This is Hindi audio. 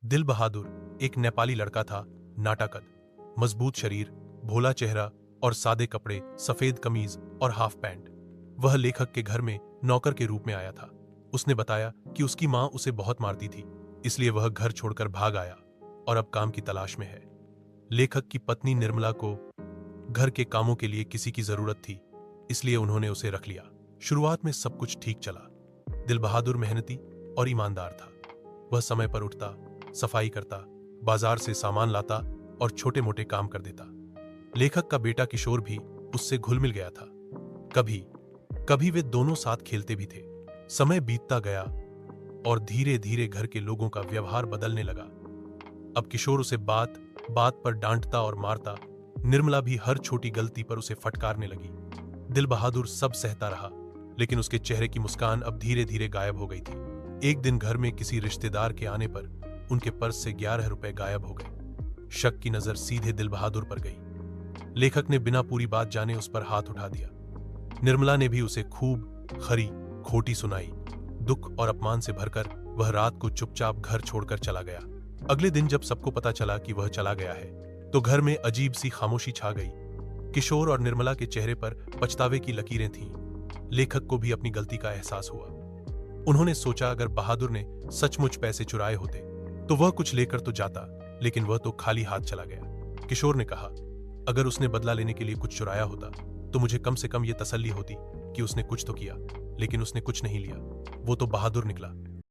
दिल बहादुर एक नेपाली लड़का था। नाटाकद, मजबूत शरीर, भोला चेहरा और सादे कपड़े, सफेद कमीज और हाफ पैंट। वह लेखक के घर में नौकर के रूप में आया था। उसने बताया कि उसकी मां उसे बहुत मारती थी, इसलिए वह घर छोड़कर भाग आया और अब काम की तलाश में है। लेखक की पत्नी निर्मला को घर के कामों के लिए किसी की जरूरत थी, इसलिए उन्होंने उसे रख लिया। शुरुआत में सब कुछ ठीक चला। दिल बहादुर मेहनती और ईमानदार था। वह समय पर उठता, सफाई करता, बाजार से सामान लाता और छोटे मोटे काम कर देता। लेखक का बेटा किशोर भी उससे घुल मिल गया था। कभी कभी वे दोनों साथ खेलते भी थे। समय बीतता गया और धीरे धीरे घर के लोगों का व्यवहार बदलने लगा। अब किशोर उसे बात बात पर डांटता और मारता। निर्मला भी हर छोटी गलती पर उसे फटकारने लगी। दिल बहादुर सब सहता रहा, लेकिन उसके चेहरे की मुस्कान अब धीरे धीरे गायब हो गई थी। एक दिन घर में किसी रिश्तेदार के आने पर उनके पर्स से 11 रुपए गायब हो गए। शक की नजर सीधे दिल बहादुर पर गई। लेखक ने बिना पूरी बात जाने उस पर हाथ उठा दिया। निर्मला ने भी उसे खूब खरी खोटी सुनाई। दुख और अपमान से भरकर वह रात को चुपचाप घर छोड़कर चला गया। अगले दिन जब सबको पता चला कि वह चला गया है, तो घर में अजीब सी खामोशी छा गई। किशोर और निर्मला के चेहरे पर पछतावे की लकीरें थीं। लेखक को भी अपनी गलती का एहसास हुआ। उन्होंने सोचा, अगर बहादुर ने सचमुच पैसे चुराए होते तो वह कुछ लेकर तो जाता, लेकिन वह तो खाली हाथ चला गया। किशोर ने कहा, अगर उसने बदला लेने के लिए कुछ चुराया होता तो मुझे कम से कम यह तसल्ली होती कि उसने कुछ तो किया, लेकिन उसने कुछ नहीं लिया। वो तो बहादुर निकला।